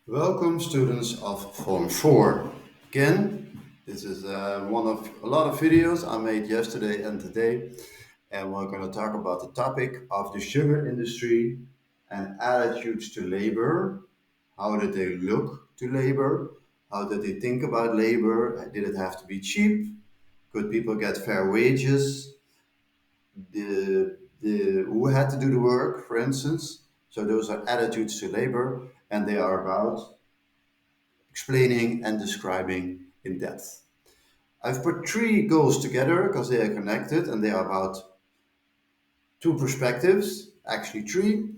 Welcome, students of Form 4. Again, this is one of a lot of videos I made yesterday and today, and we're going to talk about the topic of the sugar industry and attitudes to labor. How did they look to labor? How did they think about labor? Did it have to be cheap? Could people get fair wages? The who had to do the work, for instance? So those are attitudes to labor, and they are about explaining and describing in depth. I've put three goals together because they are connected and they are about two perspectives, actually three,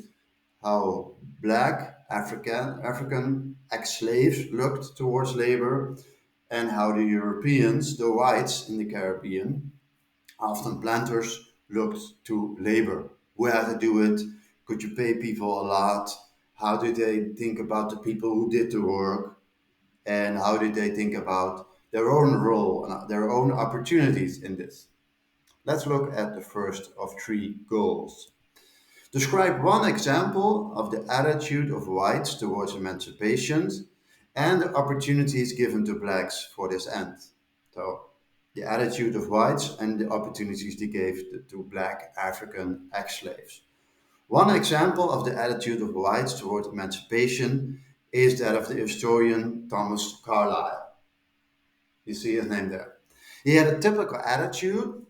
how black African ex-slaves looked towards labor and how the Europeans, the whites in the Caribbean, often planters, looked to labor. Who had to do it? Could you pay people a lot? How did they think about the people who did the work? And how did they think about their own role and their own opportunities in this? Let's look at the first of three goals. Describe one example of the attitude of whites towards emancipation and the opportunities given to blacks for this end. So, the attitude of whites and the opportunities they gave to black African ex slaves. One example of the attitude of whites toward emancipation is that of the historian Thomas Carlyle. You see his name there. He had a typical attitude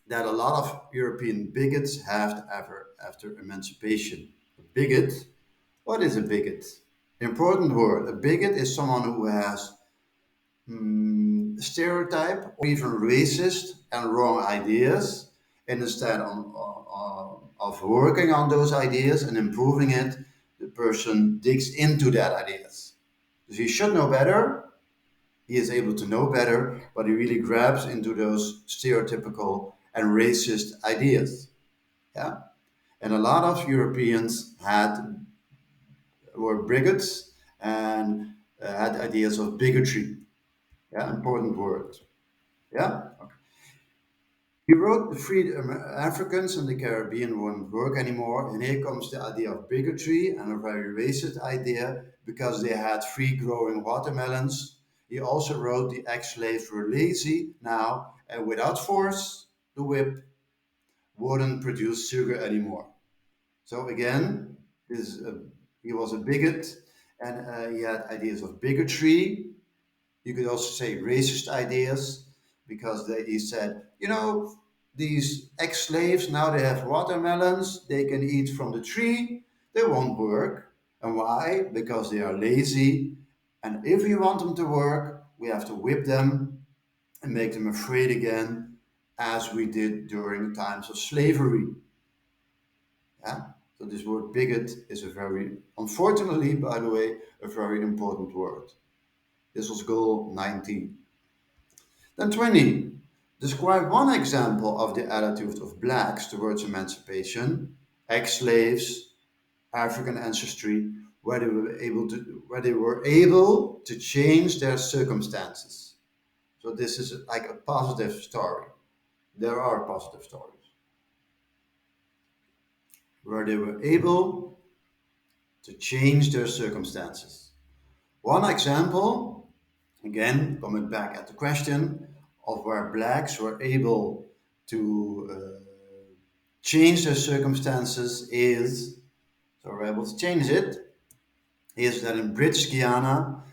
that a lot of European bigots have ever after emancipation. A bigot, what is a bigot? Important word. A bigot is someone who has stereotype or even racist and wrong ideas, and instead of working on those ideas and improving it, the person digs into that ideas. So he should know better. He is able to know better, but he really grabs into those stereotypical and racist ideas. Yeah, and a lot of Europeans were bigots and had ideas of bigotry. Yeah, important word. Yeah. He wrote the free Africans in the Caribbean won't work anymore, and here comes the idea of bigotry and a very racist idea because they had free growing watermelons. He also wrote the ex-slaves were lazy now, and without force, the whip wouldn't produce sugar anymore. So again, he was a bigot, and he had ideas of bigotry. You could also say racist ideas because he said, these ex-slaves now they have watermelons, they can eat from the tree, they won't work. And why? Because they are lazy. And if we want them to work, we have to whip them and make them afraid again, as we did during times of slavery. Yeah. So this word bigot is a very, unfortunately, by the way, a very important word. This was goal 19. Then 20. Describe one example of the attitude of blacks towards emancipation, ex-slaves, African ancestry, where they were able to change their circumstances. So this is like a positive story. There are positive stories where they were able to change their circumstances. One example, again, coming back at the question of where blacks were able to change their circumstances is, so we're able to change it, is that in British Guiana,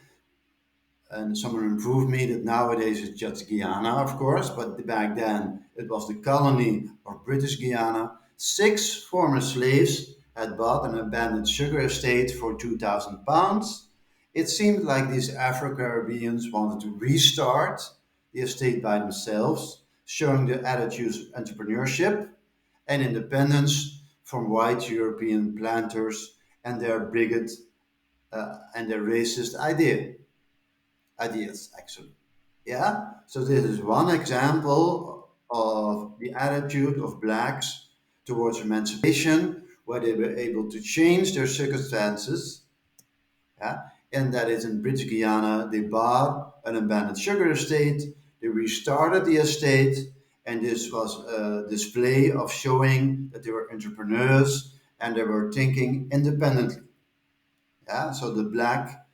and someone improved me that nowadays it's just Guyana, of course, but back then it was the colony of British Guiana. Six former slaves had bought an abandoned sugar estate for £2,000. It seemed like these Afro-Caribbeans wanted to restart the estate by themselves, showing their attitudes of entrepreneurship and independence from white European planters and their bigot and their racist ideas actually. Yeah, so this is one example of the attitude of blacks towards emancipation where they were able to change their circumstances. Yeah, and that is in British Guiana they bought an abandoned sugar estate, they restarted the estate, and this was a display of showing that they were entrepreneurs and they were thinking independently. Yeah, so the black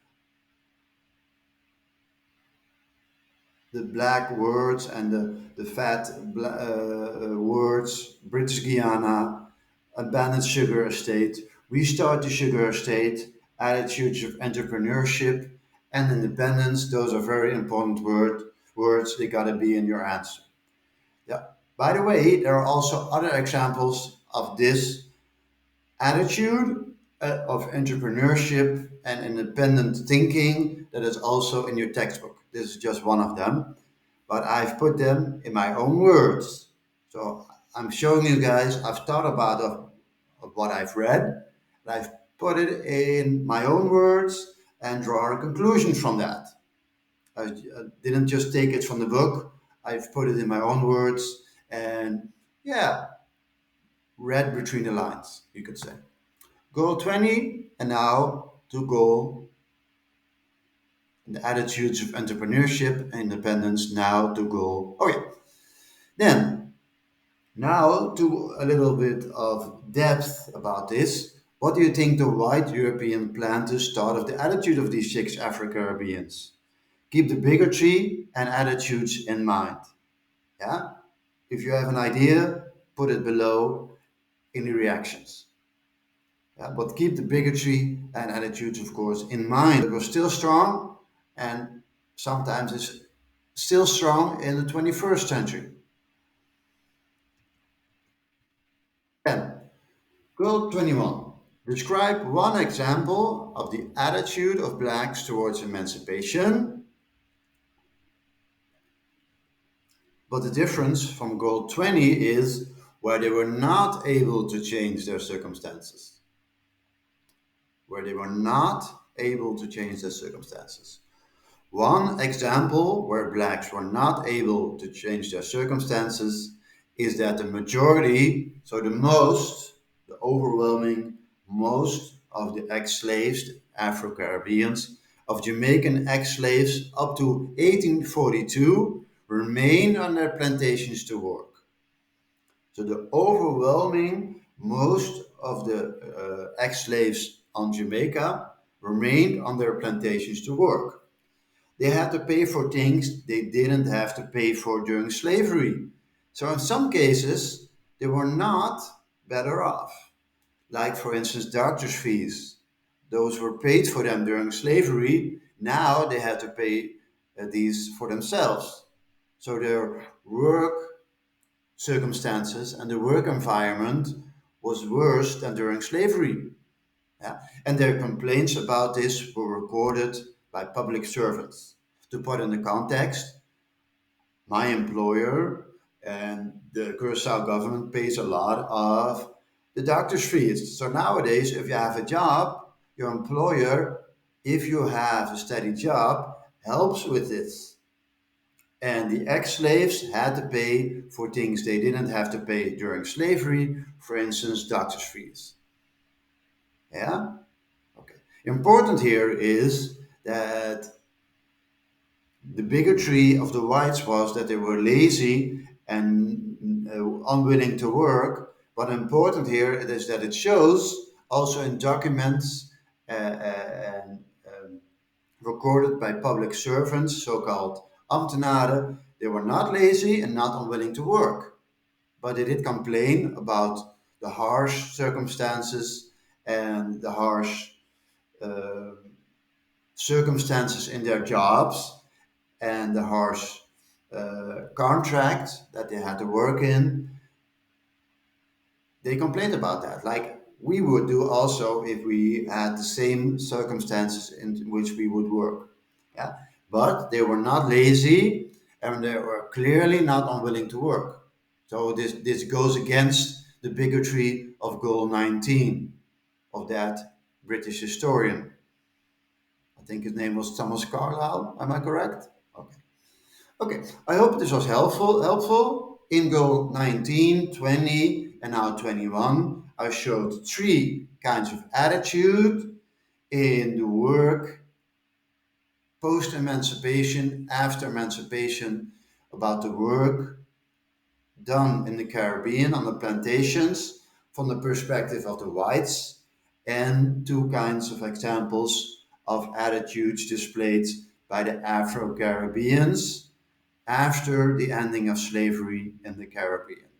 words and the words, British Guiana, abandoned sugar estate, restart the sugar estate, attitudes of entrepreneurship and independence. Those are very important words. They gotta be in your answer. Yeah. By the way, there are also other examples of this attitude of entrepreneurship and independent thinking that is also in your textbook. This is just one of them, but I've put them in my own words. So I'm showing you guys, I've thought of what I've read, and I've put it in my own words and draw a conclusion from that. I didn't just take it from the book, I've put it in my own words and, yeah, read between the lines, you could say. Goal 20, and now to goal the attitudes of entrepreneurship and independence. Now to goal. Oh, yeah. Then, now to a little bit of depth about this. What do you think the white European plan to start of the attitude of these six Afro-Caribbeans? Keep the bigotry and attitudes in mind. Yeah? If you have an idea, put it below in the reactions. Yeah, but keep the bigotry and attitudes, of course, in mind. It was still strong, and sometimes it's still strong in the 21st century. Then, Goal 21. Describe one example of the attitude of blacks towards emancipation, but the difference from Goal 20 is where they were not able to change their circumstances. Where they were not able to change their circumstances. One example where blacks were not able to change their circumstances is that the majority, so the overwhelming most of the ex slaves, Afro Caribbeans, of Jamaican ex slaves up to 1842 remained on their plantations to work. So the overwhelming most of the ex slaves on Jamaica remained on their plantations to work. They had to pay for things they didn't have to pay for during slavery. So in some cases, they were not better off. Like, for instance, doctor's fees. Those were paid for them during slavery. Now they had to pay these for themselves. So their work circumstances and the work environment was worse than during slavery. Yeah? And their complaints about this were recorded by public servants. To put in the context, my employer and the Curacao government pays a lot of the doctor's fees. So nowadays, if you have a job, your employer, if you have a steady job, helps with this. And the ex slaves had to pay for things they didn't have to pay during slavery, for instance, doctor's fees. Yeah? Okay. Important here is that the bigotry of the whites was that they were lazy and unwilling to work. But important here is that it shows also in documents and recorded by public servants, so-called ambtenaren. They were not lazy and not unwilling to work, but they did complain about the harsh circumstances and the harsh uh, circumstances in their jobs and the harsh contract that they had to work in. They complained about that, like we would do also if we had the same circumstances in which we would work. Yeah, but they were not lazy and they were clearly not unwilling to work. So this goes against the bigotry of Goal 19 of that British historian. I think his name was Thomas Carlyle. Am I correct? Okay. Okay, I hope this was helpful. In Goal 19, 20, and now 21, I showed three kinds of attitude in the work post emancipation, after emancipation, about the work done in the Caribbean on the plantations from the perspective of the whites, and two kinds of examples of attitudes displayed by the Afro Caribbeans after the ending of slavery in the Caribbean.